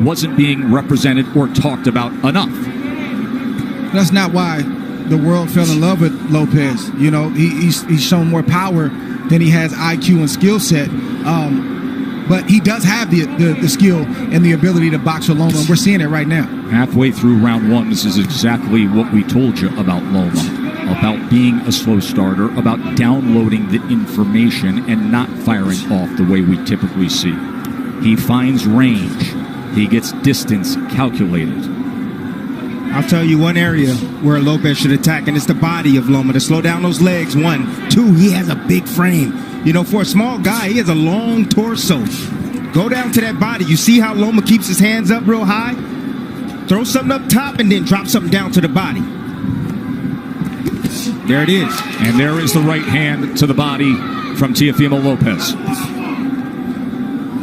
wasn't being represented or talked about enough. That's not why the world fell in love with Lopez. You know, he's shown more power than he has IQ and skill set. But he does have the skill and the ability to box with Loma, and we're seeing it right now. Halfway through round one, this is exactly what we told you about Loma, about being a slow starter, about downloading the information and not firing off the way we typically see. He finds range. He gets distance calculated. I'll tell you one area where Lopez should attack, and it's the body of Loma, to slow down those legs. 1, 2, he has a big frame. You know, for a small guy, he has a long torso. Go down to that body. You see how Loma keeps his hands up real high? Throw something up top and then drop something down to the body. There it is. And there is the right hand to the body from Teofimo Lopez.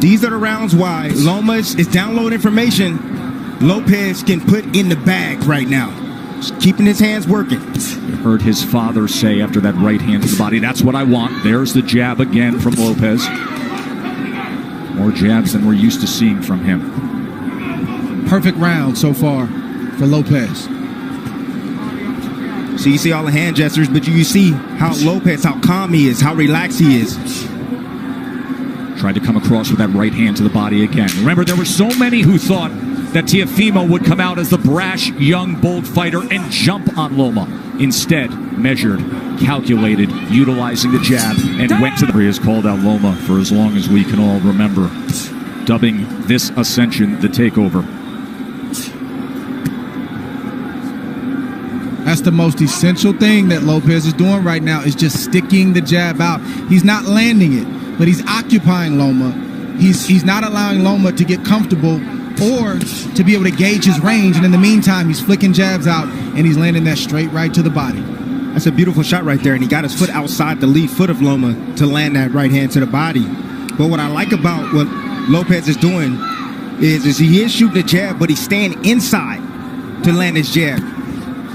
These are the rounds why Loma is downloading information Lopez can put in the bag right now. Just keeping his hands working. You heard his father say after that right hand to the body, that's what I want. There's the jab again from Lopez. More jabs than we're used to seeing from him. Perfect round so far for Lopez. So you see all the hand gestures, but you see how Lopez, how calm he is, how relaxed he is. Tried to come across with that right hand to the body again. Remember, there were so many who thought that Teofimo would come out as the brash, young, bold fighter and jump on Loma. Instead, measured, calculated, utilizing the jab, and went to the... He has called out Loma for as long as we can all remember, dubbing this ascension the takeover. That's the most essential thing that Lopez is doing right now, is just sticking the jab out. He's not landing it, but he's occupying Loma. He's not allowing Loma to get comfortable or to be able to gauge his range, and in the meantime, he's flicking jabs out, and he's landing that straight right to the body. That's a beautiful shot right there, and he got his foot outside the lead foot of Loma to land that right hand to the body. But what I like about what Lopez is doing is he is shooting a jab, but he's staying inside to land his jab.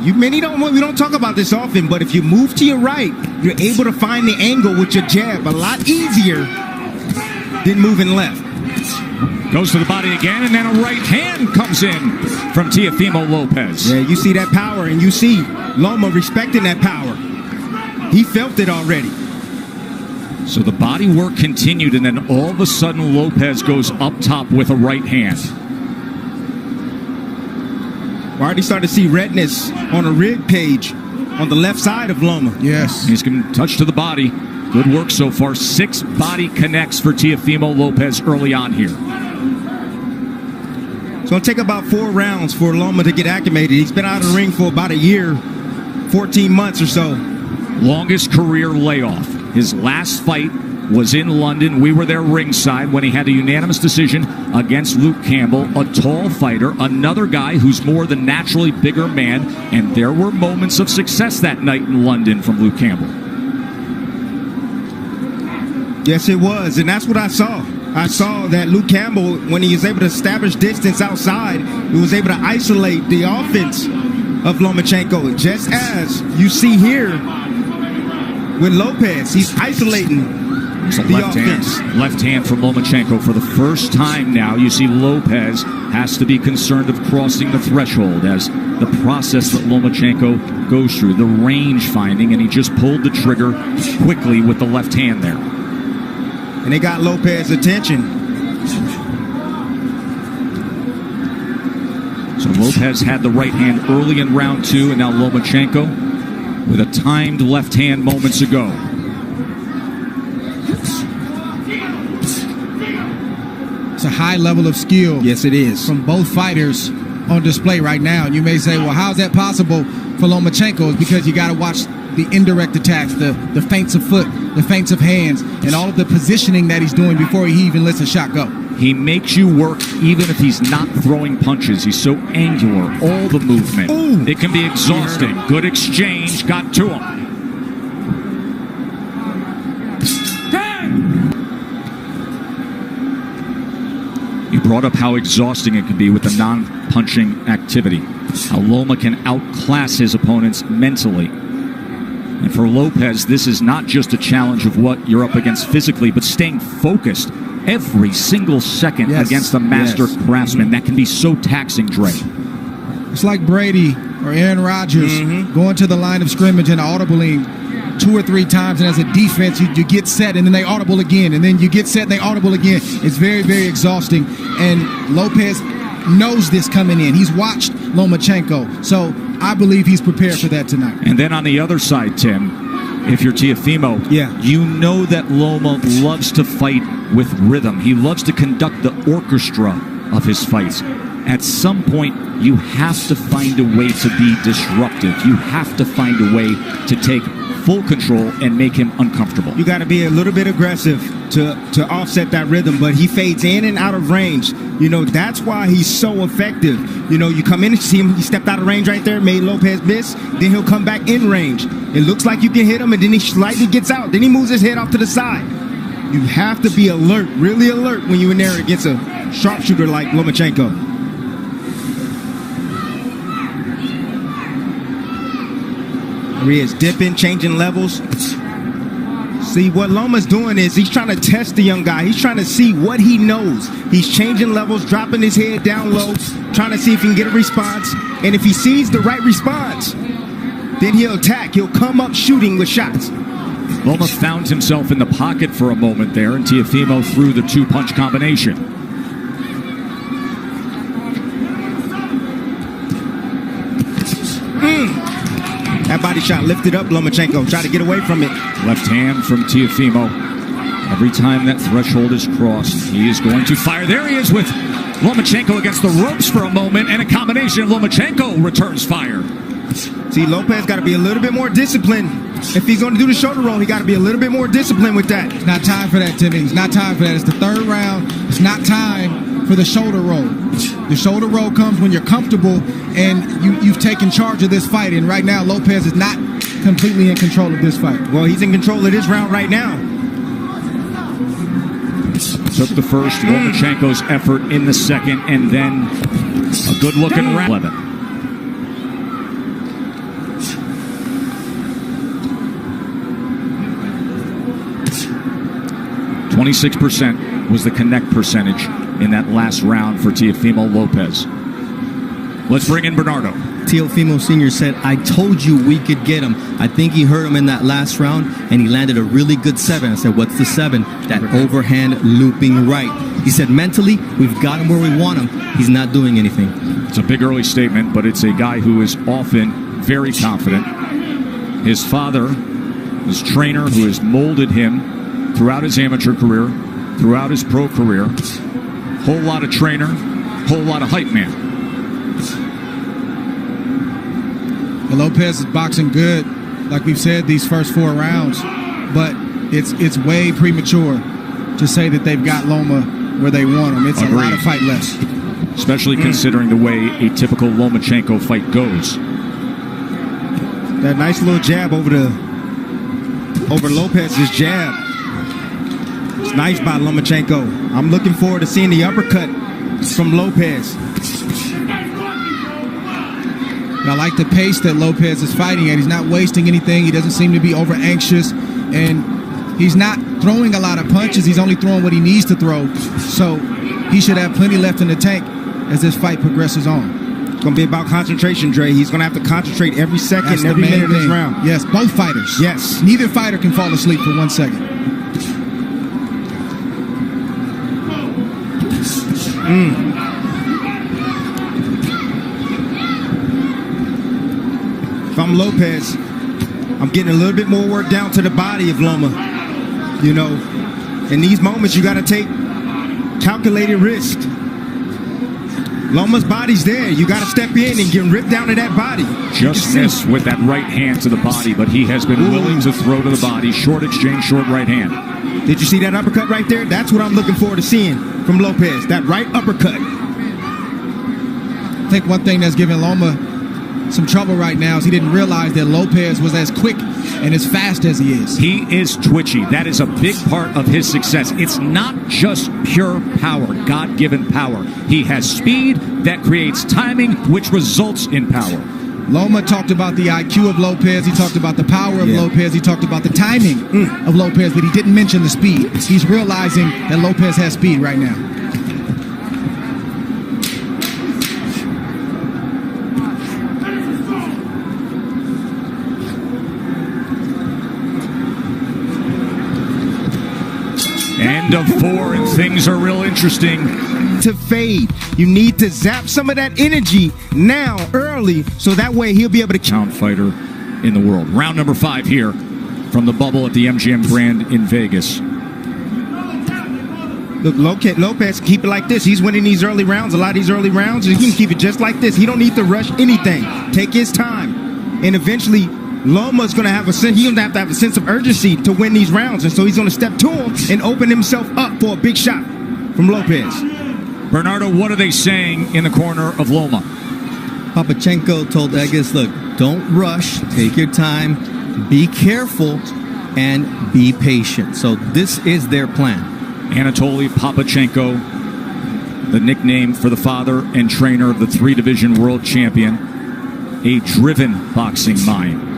We don't talk about this often, but if you move to your right, you're able to find the angle with your jab a lot easier than moving left. Goes to the body again, and then a right hand comes in from Teofimo Lopez. Yeah, you see that power, and you see Loma respecting that power. He felt it already. So the body work continued, and then all of a sudden Lopez goes up top with a right hand. We already started to see redness on a rib cage on the left side of Loma. Yes. He's going to touch to the body. Good work so far. 6 body connects for Teofimo Lopez early on here. It's going to take about 4 rounds for Loma to get acclimated. He's been out of the ring for about a year, 14 months or so. Longest career layoff. His last fight was in London. We were there ringside when he had a unanimous decision against Luke Campbell, a tall fighter, another guy who's more the naturally bigger man, and there were moments of success that night in London from Luke Campbell. Yes, it was, and that's what I saw. I saw that Luke Campbell, when he was able to establish distance outside, he was able to isolate the offense of Lomachenko, just as you see here with Lopez. He's isolating the offense. Left hand from Lomachenko for the first time now. You see Lopez has to be concerned of crossing the threshold as the process that Lomachenko goes through, the range finding, and he just pulled the trigger quickly with the left hand there. And they got Lopez's attention. So Lopez had the right hand early in round 2, and now Lomachenko with a timed left hand moments ago. It's a high level of skill. Yes, it is. From both fighters on display right now. And you may say, well, how's that possible for Lomachenko? It's because you got to watch the indirect attacks, the feints of foot, the feints of hands, and all of the positioning that he's doing before he even lets a shot go. He makes you work even if he's not throwing punches. He's so angular, all the movement. Ooh. It can be exhausting. Good exchange, got to him. You brought up how exhausting it can be with the non-punching activity. How Loma can outclass his opponents mentally. And for Lopez, this is not just a challenge of what you're up against physically, but staying focused every single second against a master craftsman. That can be so taxing, Dre. It's like Brady or Aaron Rodgers going to the line of scrimmage and audibling 2 or 3 times, and as a defense, you get set, and then they audible again, and then you get set, and they audible again. It's very, very exhausting, and Lopez knows this coming in. He's watched Lomachenko, so I believe he's prepared for that tonight. And then on the other side, Tim, if you're Teofimo, you know that Loma loves to fight with rhythm. He loves to conduct the orchestra of his fights. At some point, you have to find a way to be disruptive. You have to find a way to take full control and make him uncomfortable. You got to be a little bit aggressive to offset that rhythm, but he fades in and out of range. You know, that's why he's so effective. You know, you come in and see him, he stepped out of range right there, made Lopez miss, then he'll come back in range. It looks like you can hit him, and then he slightly gets out. Then he moves his head off to the side. You have to be alert, really alert, when you're in there against a sharpshooter like Lomachenko. There he is, dipping, changing levels. See, what Loma's doing is he's trying to test the young guy. He's trying to see what he knows. He's changing levels, dropping his head down low, trying to see if he can get a response. And if he sees the right response, then he'll attack. He'll come up shooting with shots. Loma found himself in the pocket for a moment there, and Teofimo threw the 2-punch combination. That body shot lifted up Lomachenko. Tried to get away from it. Left hand from Teofimo. Every time that threshold is crossed, he is going to fire. There he is with Lomachenko against the ropes for a moment, and a combination. Lomachenko returns fire. See, Lopez got to be a little bit more disciplined. If he's going to do the shoulder roll, he got to be a little bit more disciplined with that. It's not time for that, Timmy. It's not time for that. It's the 3rd round. It's not time for the shoulder roll. The shoulder roll comes when you're comfortable and you've taken charge of this fight. And right now, Lopez is not completely in control of this fight. Well, he's in control of this round right now. Took the first, Lomachenko's effort in the second, and then a good-looking round. 11. .26% was the connect percentage in that last round for Teofimo Lopez. Let's bring in Bernardo. Teofimo Sr. said, I told you we could get him. I think he hurt him in that last round, and he landed a really good 7. I said, what's the 7? That overhand looping right. He said, mentally, we've got him where we want him. He's not doing anything. It's a big early statement, but it's a guy who is often very confident. His father, his trainer, who has molded him throughout his amateur career, throughout his pro career. Whole lot of trainer, whole lot of hype man. Well, Lopez is boxing good, like we've said, these first 4 rounds. But it's way premature to say that they've got Loma where they want him. It's a lot of fight left. Especially considering the way a typical Lomachenko fight goes. That nice little jab over Lopez's jab. It's nice by Lomachenko. I'm looking forward to seeing the uppercut from Lopez. I like the pace that Lopez is fighting at. He's not wasting anything. He doesn't seem to be over anxious. And he's not throwing a lot of punches. He's only throwing what he needs to throw. So he should have plenty left in the tank as this fight progresses on. It's going to be about concentration, Dre. He's going to have to concentrate every second, every minute of this round. Yes, both fighters. Yes. Neither fighter can fall asleep for 1 second. If I'm Lopez, I'm getting a little bit more work down to the body of Loma. You know, in these moments, you got to take calculated risk. Loma's body's there. You got to step in and get ripped down to that body. Just missed with that right hand to the body, but he has been willing to throw to the body. Short exchange, short right hand. Did you see that uppercut right there? That's what I'm looking forward to seeing from Lopez. That right uppercut. I think one thing that's giving Loma some trouble right now is he didn't realize that Lopez was as quick and as fast as he is. He is twitchy. That is a big part of his success. It's not just pure power, God-given power. He has speed that creates timing, which results in power. Loma talked about the IQ of Lopez. He talked about the power of Lopez. He talked about the timing of Lopez, but he didn't mention the speed. He's realizing that Lopez has speed right now. End of 4, and things are real interesting. To fade, you need to zap some of that energy now, early, so that way he'll be able to Town fighter in the world. Round number 5 here from the bubble at the MGM Grand in Vegas. Look, Lopez can keep it like this. He's winning these early rounds, a lot of these early rounds. He can keep it just like this. He don't need to rush anything. Take his time, and eventually Loma's going to have he's going to have a sense of urgency to win these rounds, and so he's going to step to him and open himself up for a big shot from Lopez. Bernardo, what are they saying in the corner of Loma? Lomachenko told Eggis, look, don't rush, take your time, be careful, and be patient. So this is their plan. Anatoly Lomachenko, the nickname for the father and trainer of the 3-division world champion, a driven boxing mind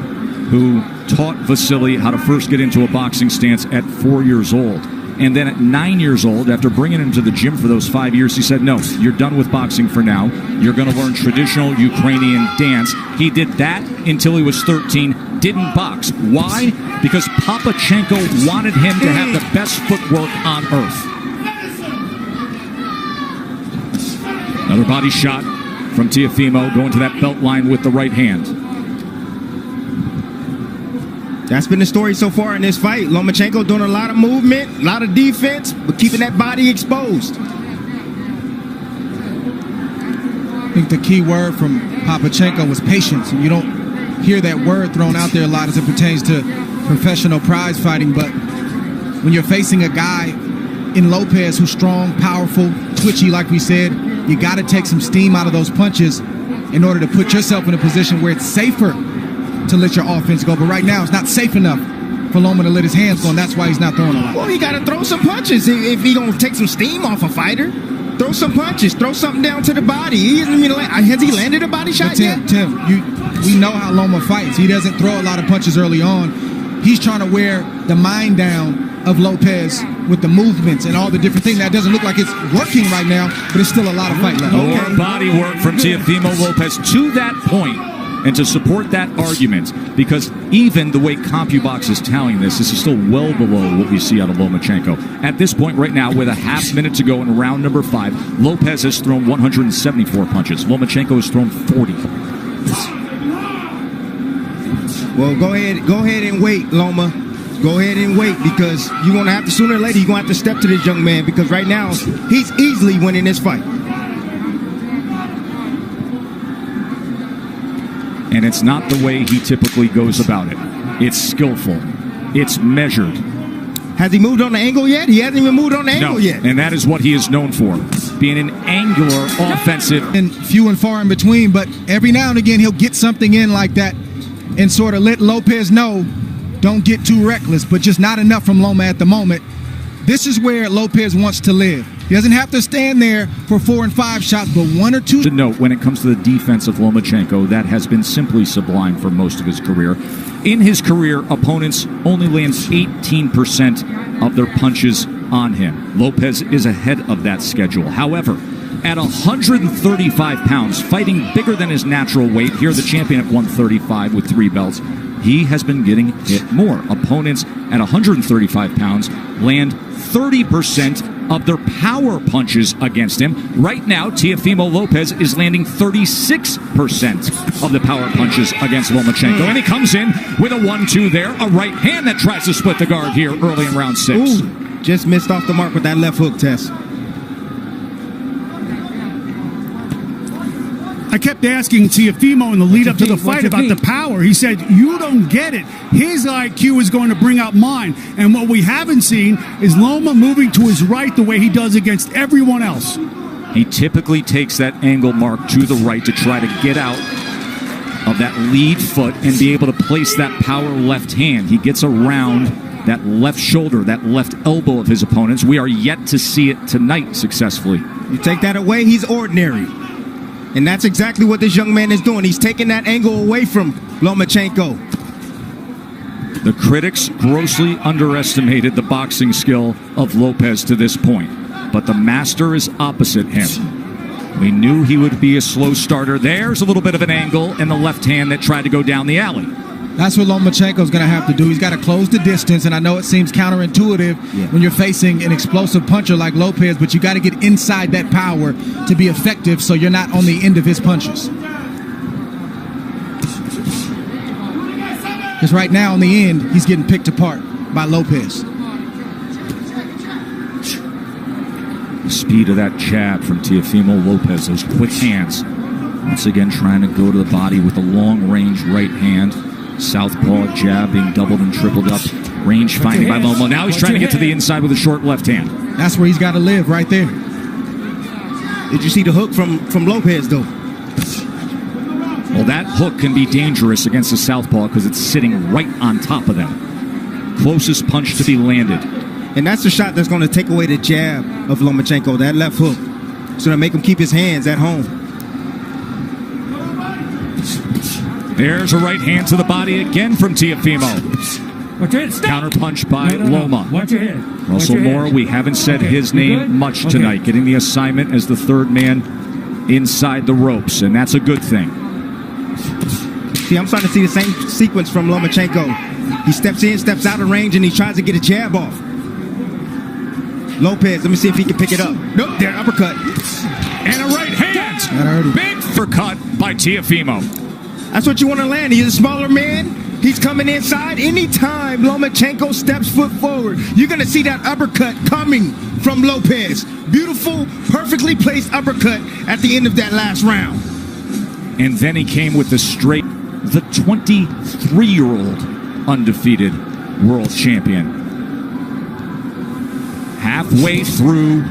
who taught Vasily how to first get into a boxing stance at 4 years old. And then at 9 years old, after bringing him to the gym for those 5 years, he said, no, you're done with boxing for now. You're going to learn traditional Ukrainian dance. He did that until he was 13, didn't box. Why? Because Lomachenko wanted him to have the best footwork on earth. Another body shot from Teofimo, going to that belt line with the right hand. That's been the story so far in this fight. Lomachenko doing a lot of movement, a lot of defense, but keeping that body exposed. I think the key word from Lomachenko was patience. And you don't hear that word thrown out there a lot as it pertains to professional prize fighting, but when you're facing a guy in Lopez who's strong, powerful, twitchy, like we said, you got to take some steam out of those punches in order to put yourself in a position where it's safer to let your offense go. But right now, it's not safe enough for Loma to let his hands go, and that's why he's not throwing a lot. Well, he got to throw some punches if he going to take some steam off a fighter. Throw some punches. Throw something down to the body. Has he landed a body shot yet? Tim, we know how Loma fights. He doesn't throw a lot of punches early on. He's trying to wear the mind down of Lopez with the movements and all the different things. That doesn't look like it's working right now, but it's still a lot of fight left. More body work from Teofimo Lopez to that point. And to support that argument, because even the way CompuBox is tallying this is still well below what we see out of Lomachenko. At this point right now, with a half minute to go in round number 5, Lopez has thrown 174 punches. Lomachenko has thrown 40. Well, go ahead and wait, Loma. Go ahead and wait, because you're going to have to, sooner or later, you're going to have to step to this young man, because right now, he's easily winning this fight. And it's not the way he typically goes about it. It's skillful. It's measured. Has he moved on the angle yet? He hasn't even moved on the angle yet. And that is what he is known for, being an angular offensive. And few and far in between, but every now and again he'll get something in like that and sort of let Lopez know, don't get too reckless, but just not enough from Loma at the moment. This is where Lopez wants to live. He doesn't have to stand there for 4 and 5 shots, but 1 or 2. To note, when it comes to the defense of Lomachenko, that has been simply sublime for most of his career. In his career, opponents only land 18% of their punches on him. Lopez is ahead of that schedule. However, at 135 pounds, fighting bigger than his natural weight, here the champion at 135 with 3 belts, he has been getting hit more. Opponents at 135 pounds land 30% of their power punches against him. Right now, Teofimo Lopez is landing 36% of the power punches against Lomachenko. And he comes in with a 1-2 there, a right hand that tries to split the guard here early in round 6. Ooh, just missed off the mark with that left hook, Tess. I kept asking Teofimo in the lead up to the fight about the power. He said, you don't get it. His IQ is going to bring out mine. And what we haven't seen is Loma moving to his right the way he does against everyone else. He typically takes that angle mark to the right to try to get out of that lead foot and be able to place that power left hand. He gets around that left shoulder, that left elbow of his opponents. We are yet to see it tonight successfully. You take that away, he's ordinary. And that's exactly what this young man is doing. He's taking that angle away from Lomachenko. The critics grossly underestimated the boxing skill of Lopez to this point, but the master is opposite him. We knew he would be a slow starter. There's a little bit of an angle in the left hand that tried to go down the alley. That's what Lomachenko's going to have to do. He's got to close the distance, and I know it seems counterintuitive when you're facing an explosive puncher like Lopez, but you got to get inside that power to be effective so you're not on the end of his punches. Because right now, in the end, he's getting picked apart by Lopez. The speed of that jab from Teofimo Lopez, those quick hands. Once again, trying to go to the body with a long-range right hand. Southpaw jab being doubled and tripled up. Range finding by Loma. Now he's trying to get to the inside with a short left hand. That's where he's got to live, right there. Did you see the hook from Lopez, though? Well, that hook can be dangerous against the southpaw because it's sitting right on top of them. Closest punch to be landed. And that's the shot that's going to take away the jab of Lomachenko, that left hook. It's going to make him keep his hands at home. There's a right hand to the body again from Teofimo. Counter punch by Loma. Watch your head. Russell Moore, we haven't said his name much tonight. Getting the assignment as the third man inside the ropes, and that's a good thing. See, I'm starting to see the same sequence from Lomachenko. He steps in, steps out of range, and he tries to get a jab off. Lopez, let me see if he can pick it up. Nope, there, uppercut. And a right hand. Big for cut by Teofimo. That's what you want to land. He's a smaller man. He's coming inside. Anytime Lomachenko steps foot forward, you're going to see that uppercut coming from Lopez. Beautiful, perfectly placed uppercut at the end of that last round. And then he came with the straight, the 23-year-old undefeated world champion. Halfway through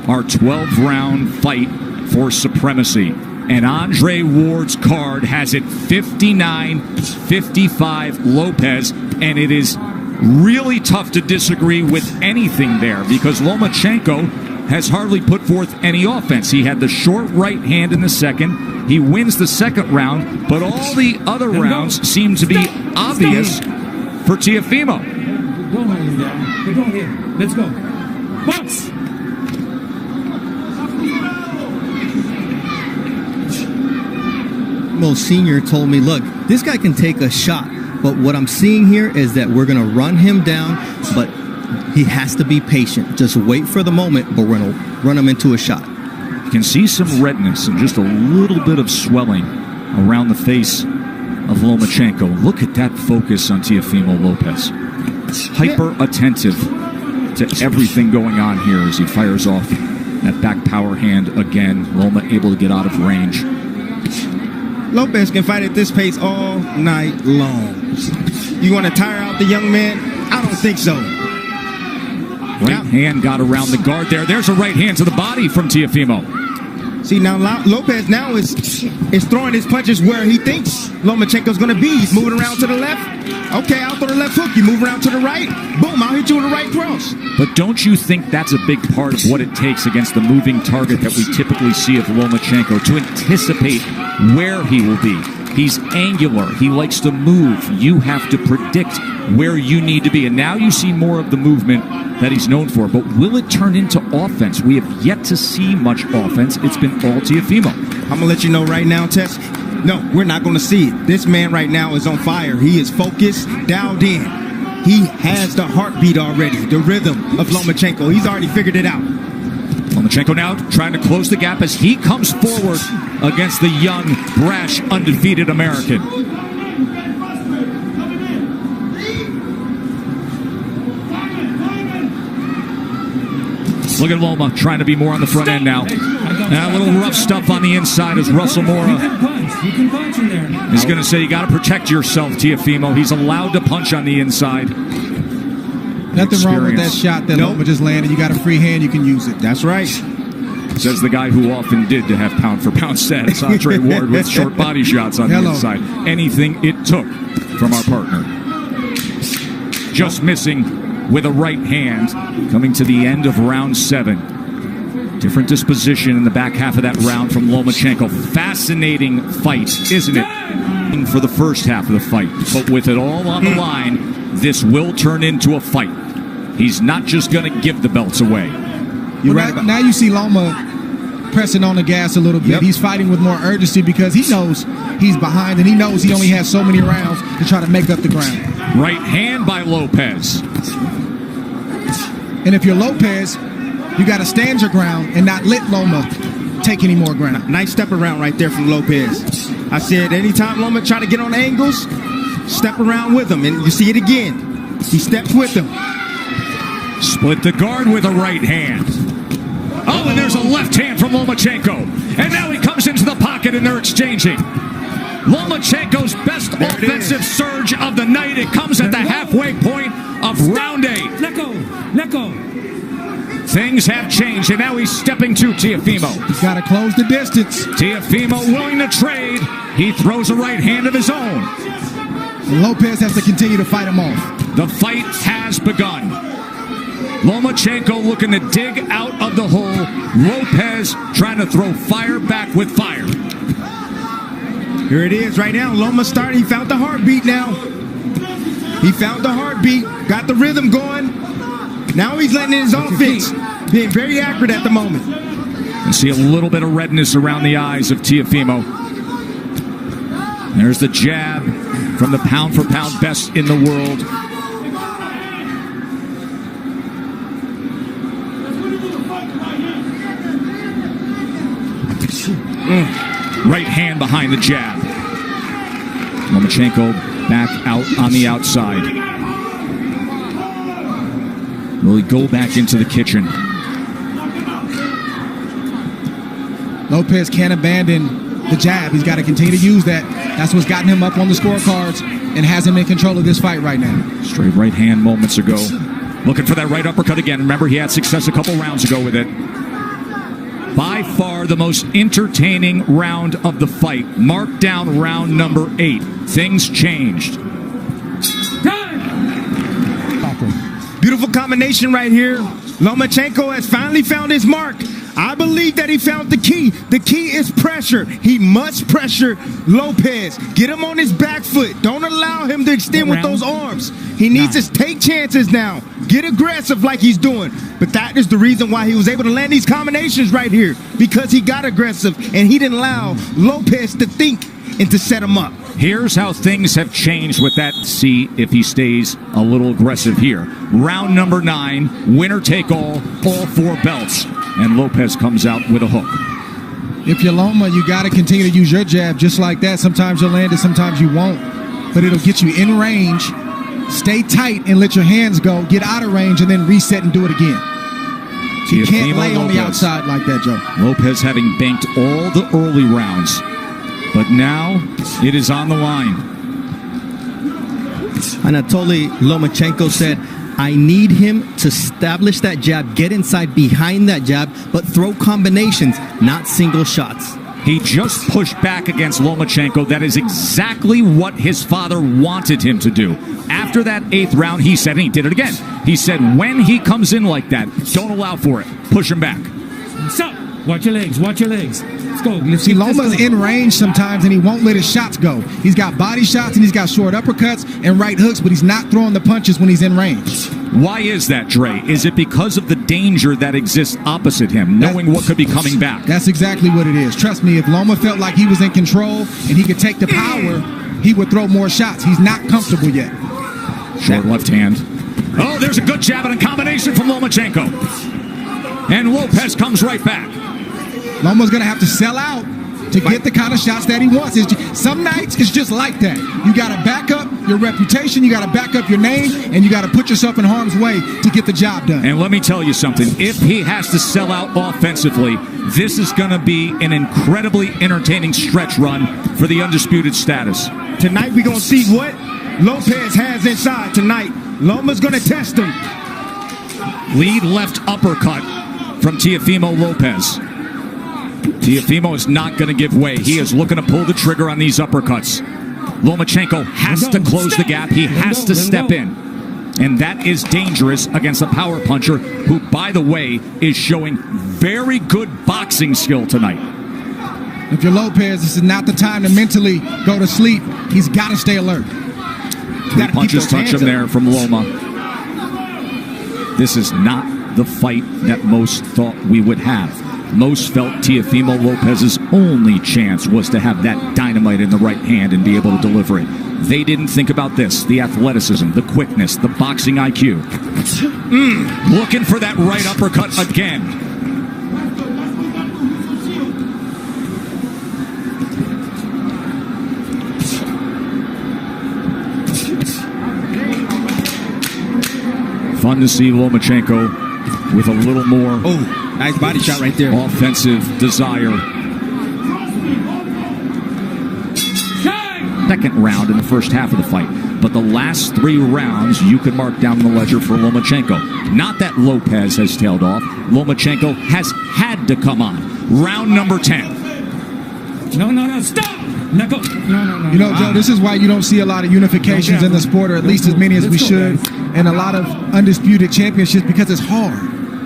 our 12-round fight for supremacy. And Andre Ward's card has it 59-55 Lopez, and it is really tough to disagree with anything there because Lomachenko has hardly put forth any offense. He had the short right hand in the second. He wins the second round, but all the other rounds seem to be obvious for Teofimo. Don't hold him down. Go ahead. Let's go. Box! Senior told me, look, this guy can take a shot, but what I'm seeing here is that we're going to run him down, but he has to be patient. Just wait for the moment, but we're going to run him into a shot. You can see some redness and just a little bit of swelling around the face of Lomachenko. Look at that focus on Teofimo Lopez. Hyper attentive to everything going on here as he fires off that back power hand again. Loma able to get out of range. Lopez can fight at this pace all night long. You want to tire out the young man? I don't think so. Right hand got around the guard there. There's a right hand to the body from Teofimo. See, now Lopez now is throwing his punches where he thinks Lomachenko's going to be. He's moving around to the left. Okay, I'll throw the left hook. You move around to the right. Boom, I'll hit you with a right cross. But don't you think that's a big part of what it takes against the moving target that we typically see of Lomachenko, to anticipate where he will be? He's angular. He likes to move. You have to predict where you need to be. And now you see more of the movement that he's known for. But will it turn into offense? We have yet to see much offense. It's been all Teofimo. I'm going to let you know right now, Tess. No, we're not going to see it. This man right now is on fire. He is focused, dialed in. He has the heartbeat already, the rhythm of Lomachenko. He's already figured it out. Lomachenko now trying to close the gap as he comes forward against the young, brash, undefeated American. Look at Loma trying to be more on the front end now. A little rough stuff on the inside as Russell Moore is going to say you got to protect yourself, Teofimo. He's allowed to punch on the inside. Nothing wrong with that shot that Loma just landed. You got a free hand, you can use it. That's right. Says the guy who often did to have pound-for-pound status, Andre Ward, with short body shots on the inside. Anything it took from our partner. Just missing with a right hand, coming to the end of round 7. Different disposition in the back half of that round from Lomachenko. Fascinating fight, isn't it? For the first half of the fight. But with it all on the line, this will turn into a fight. He's not just going to give the belts away. You're right. Now you see Loma pressing on the gas a little bit. He's fighting with more urgency because he knows he's behind and he knows he only has so many rounds to try to make up the ground. Right hand by Lopez. And if you're Lopez, you got to stand your ground and not let Loma take any more ground. Nice step around right there from Lopez. I said anytime Loma try to get on angles, step around with him. And you see it again. He steps with him. Split the guard with a right hand. Oh, and there's a left hand from Lomachenko. And now he comes into the pocket and they're exchanging. Lomachenko's best offensive surge of the night. It comes at the halfway point of round 8. Let go. Let go. Things have changed, and now he's stepping to Teofimo. He's got to close the distance. Teofimo willing to trade. He throws a right hand of his own. And Lopez has to continue to fight him off. The fight has begun. Lomachenko looking to dig out of the hole. Lopez trying to throw fire back with fire. Here it is right now. Loma started. He found the heartbeat now. He found the heartbeat. Got the rhythm going. Now he's letting in his offense. Being very accurate at the moment. You see a little bit of redness around the eyes of Teofimo. There's the jab from the pound-for-pound best in the world. Right hand behind the jab. Lomachenko back out on the outside. Will he go back into the kitchen? Lopez can't abandon the jab. He's got to continue to use that. That's what's gotten him up on the scorecards and has him in control of this fight right now. Straight right hand moments ago. Looking for that right uppercut again. Remember, he had success a couple rounds ago with it. By far the most entertaining round of the fight. Mark down round number 8. Things changed. Beautiful combination right here. Lomachenko has finally found his mark. I believe that he found the key. The key is pressure. He must pressure Lopez. Get him on his back foot. Don't allow him to extend with those arms. He needs to take chances now. Get aggressive like he's doing. But that is the reason why he was able to land these combinations right here. Because he got aggressive and he didn't allow Lopez to think and to set him up. Here's how things have changed with that. See if he stays a little aggressive here. Round number 9, winner take all 4 belts. And Lopez comes out with a hook. If you're Loma, you got to continue to use your jab just like that. Sometimes you'll land it, sometimes you won't. But it'll get you in range. Stay tight and let your hands go. Get out of range and then reset and do it again. So you can't lay on the outside like that, Joe. Lopez having banked all the early rounds. But now it is on the line. Anatoly Lomachenko said, I need him to establish that jab, get inside behind that jab, but throw combinations, not single shots. He just pushed back against Lomachenko. That is exactly what his father wanted him to do. After that 8th round, he said, and he did it again, he said, when he comes in like that, don't allow for it. Push him back. Stop. Watch your legs. Watch your legs. Let's go. See, Loma's in range sometimes, and he won't let his shots go. He's got body shots, and he's got short uppercuts and right hooks, but he's not throwing the punches when he's in range. Why is that, Dre? Is it because of the danger that exists opposite him, knowing what could be coming back? That's exactly what it is. Trust me, if Loma felt like he was in control and he could take the power, he would throw more shots. He's not comfortable yet. Short left hand. Oh, there's a good jab and a combination from Lomachenko. And Lopez comes right back. Loma's going to have to sell out to get the kind of shots that he wants. Some nights it's just like that. You got to back up your reputation, you got to back up your name, and you got to put yourself in harm's way to get the job done. And let me tell you something. If he has to sell out offensively, this is going to be an incredibly entertaining stretch run for the undisputed status. Tonight we're going to see what Lopez has inside tonight. Loma's going to test him. Lead left uppercut from Teofimo Lopez. Teofimo is not going to give way. He is looking to pull the trigger on these uppercuts. Lomachenko has to close the gap. He has to step in. And that is dangerous against a power puncher who, by the way, is showing very good boxing skill tonight. If you're Lopez, this is not the time to mentally go to sleep. He's got to stay alert. Three punches touch him there from Loma. This is not the fight that most thought we would have. Most felt Teofimo Lopez's only chance was to have that dynamite in the right hand and be able to deliver it. They didn't think about this, the athleticism, the quickness, the boxing IQ. Looking for that right uppercut again. Fun to see Lomachenko with a little more nice body shot right there. Offensive desire. Second round in the first half of the fight. But the last 3 rounds, you could mark down the ledger for Lomachenko. Not that Lopez has tailed off. Lomachenko has had to come on. Round number 10. No, stop! No. You know, Joe, this is why you don't see a lot of unifications in the sport, or at least as many as we should, and a lot of undisputed championships, because it's hard.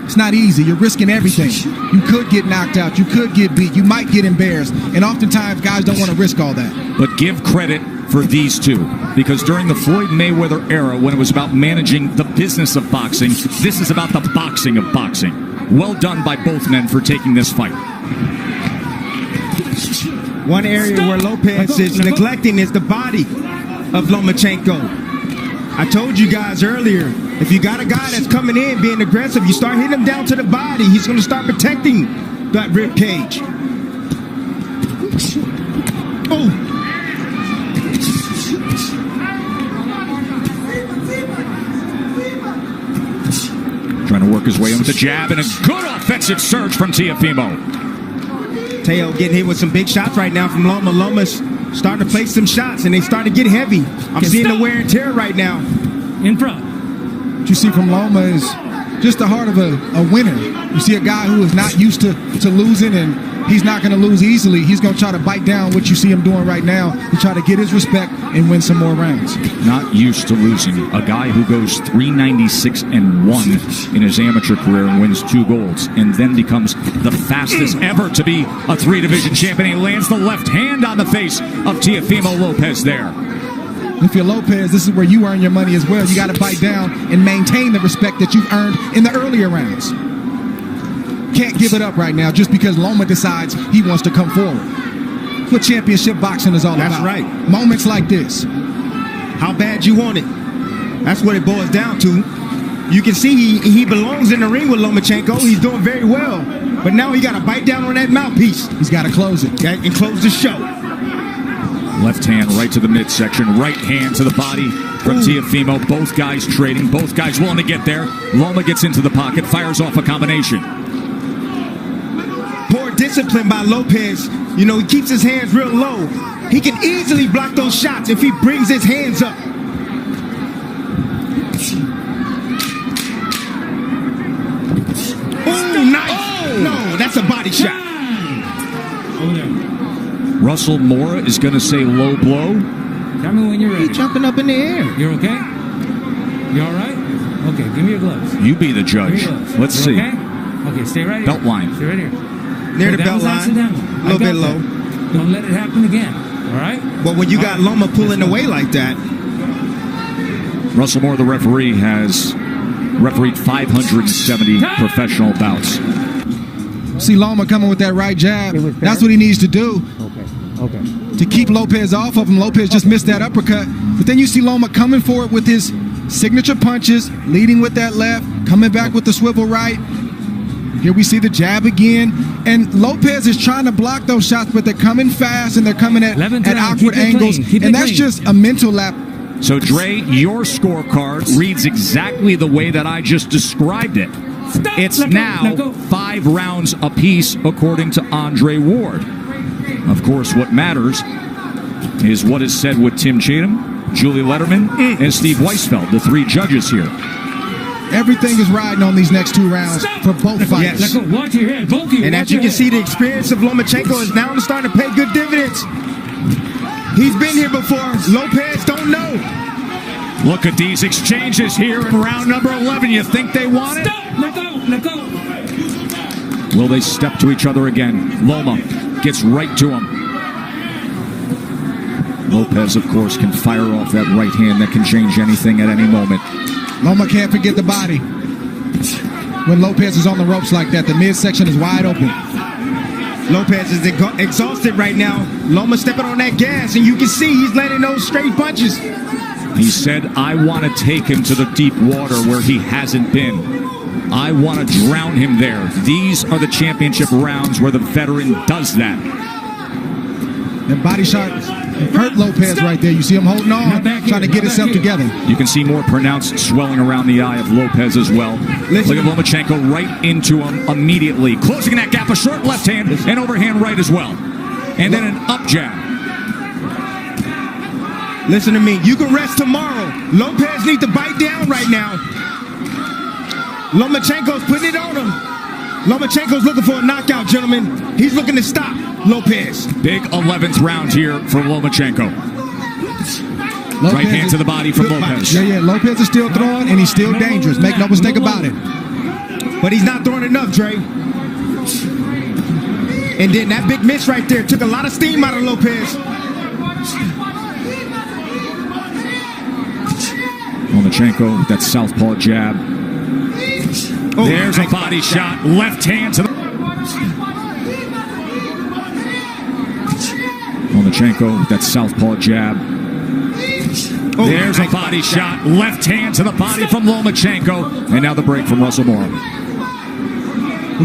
It's not easy. You're risking everything. You could get knocked out. You could get beat. You might get embarrassed. And oftentimes, guys don't want to risk all that. But give credit for these two, because during the Floyd Mayweather era, when it was about managing the business of boxing, this is about the boxing of boxing. Well done by both men for taking this fight. One area where Lopez is neglecting is the body of Lomachenko. I told you guys earlier, if you got a guy that's coming in being aggressive, you start hitting him down to the body, he's going to start protecting that rib cage. Trying to work his way in with the jab and a good offensive surge from Teofimo. Teo getting hit with some big shots right now from Loma. Loma's starting to place some shots, and they start to get heavy. I'm seeing the wear and tear right now. In front. What you see from Loma is just the heart of a winner. You see a guy who is not used to losing, and he's not going to lose easily. He's going to try to bite down what you see him doing right now and try to get his respect and win some more rounds. Not used to losing. A guy who goes 396-1 in his amateur career and wins 2 golds, and then becomes the fastest ever to be a 3-division champion. He lands the left hand on the face of Teofimo Lopez there. If you're Lopez, this is where you earn your money as well. You got to bite down and maintain the respect that you've earned in the earlier rounds. Can't give it up right now just because Loma decides he wants to come forward. That's what championship boxing is all about. That's right. Moments like this. How bad you want it. That's what it boils down to. You can see he belongs in the ring with Lomachenko. He's doing very well. But now he got to bite down on that mouthpiece. He's got to close it. And close the show. Left hand right to the midsection. Right hand to the body from Teofimo. Both guys trading. Both guys willing to get there. Loma gets into the pocket. Fires off a combination. Poor discipline by Lopez. You know, he keeps his hands real low. He can easily block those shots if he brings his hands up. Oh, nice. No, that's a body shot. Over there. Russell Mora is going to say low blow. Tell me when you're ready. He's jumping up in the air. You're okay? You all right? Okay, give me your gloves. You be the judge. Let's see. Okay? Okay, stay right here. Belt line. Stay right here. Near the That belt was line. accidental. A little bit low. Don't let it happen again. All right? But when you got Loma pulling away like that. Russell Moore, the referee, has refereed 570 professional bouts. See Loma coming with that right jab. That's what he needs to do. Okay. To keep Lopez off of him. Lopez just missed that uppercut. But then you see Loma coming forward with his signature punches, leading with that left, coming back with the swivel right. Here we see the jab again. And Lopez is trying to block those shots, but they're coming fast and they're coming at awkward angles. And that's just a mental lap. So, Dre, your scorecard reads exactly the way that I just described it. It's now 5 rounds apiece, according to Andre Ward. Of course, what matters is what is said with Tim Chatham, Julie Letterman, and Steve Weisfeld, the 3 judges here. Everything is riding on these next 2 rounds for both fighters. Yes. Watch your head. Both of you. And as you can see, the experience of Lomachenko is now starting to pay good dividends. He's been here before. Lopez don't know. Look at these exchanges here in round number 11. You think they want it? Stop! Let go! Will they step to each other again? Loma gets right to him. Lopez, of course, can fire off that right hand that can change anything at any moment. Loma can't forget the body. When Lopez is on the ropes like that, the midsection is wide open. Lopez is exhausted right now. Loma stepping on that gas, and you can see he's landing those straight punches. He said, I want to take him to the deep water where he hasn't been. I want to drown him there. These are the championship rounds where the veteran does that. And body shot hurt Lopez right there. You see him holding on, trying to get himself together. You can see more pronounced swelling around the eye of Lopez as well. Look at Lomachenko right into him immediately. Closing that gap, a short left hand and overhand right as well. And then an up jab. Listen to me. You can rest tomorrow. Lopez needs to bite down right now. Lomachenko's putting it on him. Lomachenko's looking for a knockout, gentlemen. He's looking to stop Lopez. Big 11th round here for Lomachenko. Right hand to the body from Lopez. Yeah. Lopez is still throwing, and he's still dangerous. Make no mistake about it. But he's not throwing enough, Dre. And then that big miss right there took a lot of steam out of Lopez. Lomachenko with that southpaw jab. There's a body shot. Left hand to the... Lomachenko with that southpaw jab. There's a body shot. Left hand to the body from Lomachenko. And now the break from Russell Moore.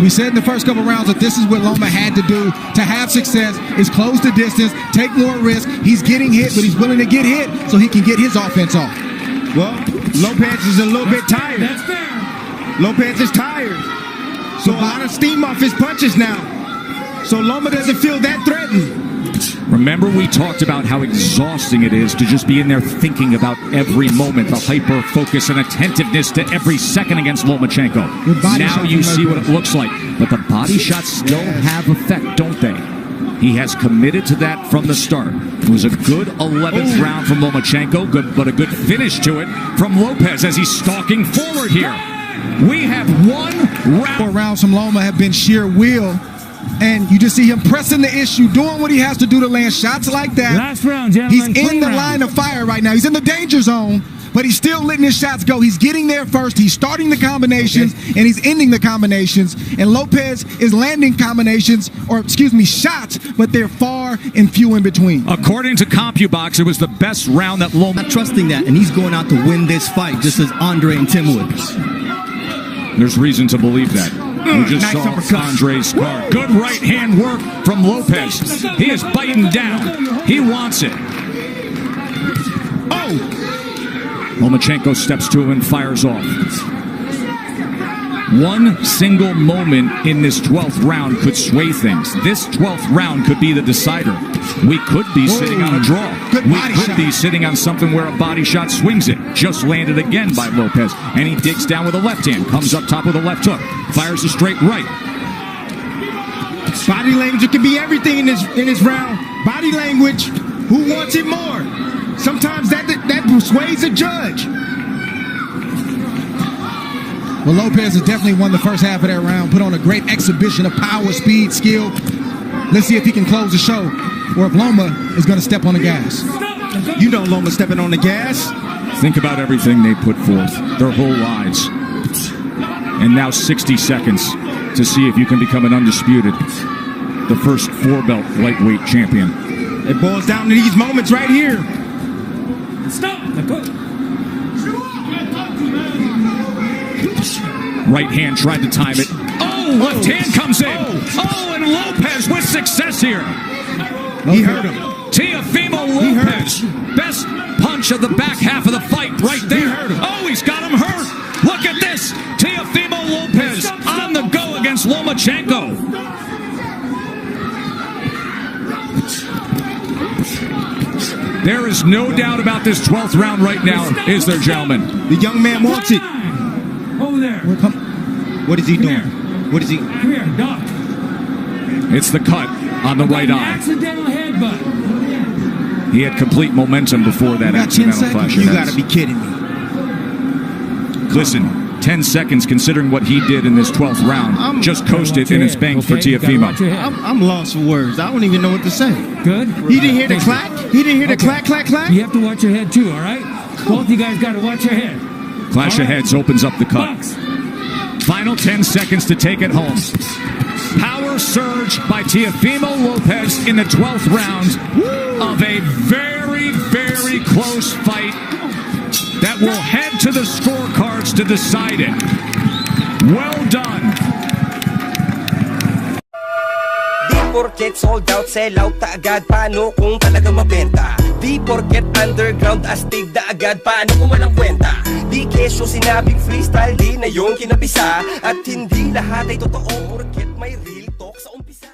We said in the first couple rounds that this is what Loma had to do to have success, is close the distance, take more risk. He's getting hit, but he's willing to get hit so he can get his offense off. Well, Lopez is a little bit tired. That's fair. Lopez is tired. So a lot of steam off his punches now. So Loma doesn't feel that threatened. Remember, we talked about how exhausting it is to just be in there thinking about every moment, the hyper focus and attentiveness to every second against Lomachenko. Now you see what it looks like. But the body shots still have effect, don't they? He has committed to that from the start. It was a good 11th round from Lomachenko, but a good finish to it from Lopez as he's stalking forward here. We have one round. 4 rounds from Loma have been sheer will. And you just see him pressing the issue, doing what he has to do to land shots like that. Last round, gentlemen. He's in the line of fire right now. He's in the danger zone, but he's still letting his shots go. He's getting there first. He's starting the combinations, and he's ending the combinations. And Lopez is landing combinations, or excuse me, shots, but they're far and few in between. According to CompuBox, it was the best round that Loma... Not trusting that, and he's going out to win this fight, just as Andre and Tim would. There's reason to believe that. We just saw Andre's card. Good right hand work from Lopez. He is biting down. He wants it. Oh! Lomachenko steps to him and fires off. One single moment in this 12th round could sway things. This 12th round could be the decider. We could be sitting on a draw. We could be sitting on something where a body shot swings it. Just landed again by Lopez. And he digs down with a left hand. Comes up top with a left hook. Fires a straight right. Body language, it can be everything in this round. Body language, who wants it more? Sometimes that persuades a judge. Well, Lopez has definitely won the first half of that round, put on a great exhibition of power, speed, skill. Let's see if he can close the show, or if Loma is going to step on the gas. You know Loma's stepping on the gas. Think about everything they put forth, their whole lives. And now 60 seconds to see if you can become an undisputed, the first 4-belt lightweight champion. It boils down to these moments right here. Stop! Right hand tried to time it. Oh, left hand comes in. Oh, and Lopez with success here. He hurt him. Teofimo Lopez. Best punch of the back half of the fight right there. Oh, he's got him hurt. Look at this. Teofimo Lopez on the go against Lomachenko. There is no doubt about this 12th round right now, is there, gentlemen? The young man wants it. Over there. What is he doing? What is he? Come here, Doc. It's the cut on the right eye. Accidental headbutt. He had complete momentum before that accidental flash. You got to be kidding me. Listen, 10 seconds considering what he did in this 12th round. Just coasted and it's banked for Teofimo. I'm lost for words. I don't even know what to say. Good. He didn't hear the clack? He didn't hear the clack, clack, clack? You have to watch your head too, all right? Both you guys got to watch your head. Clash of Heads opens up the cut. Box. Final 10 seconds to take it home. Power surge by Teofimo Lopez in the 12th round of a very, very close fight that will head to the scorecards to decide it. Well done. Di porket sold out, sell out ta agad. Paano kung talaga mabenta? Di porket underground, astig da agad. Paano kung walang kwenta? Di kesyo sinabing freestyle, di na yung kinabisa. At hindi lahat ay totoo porket may real talk sa umpisa.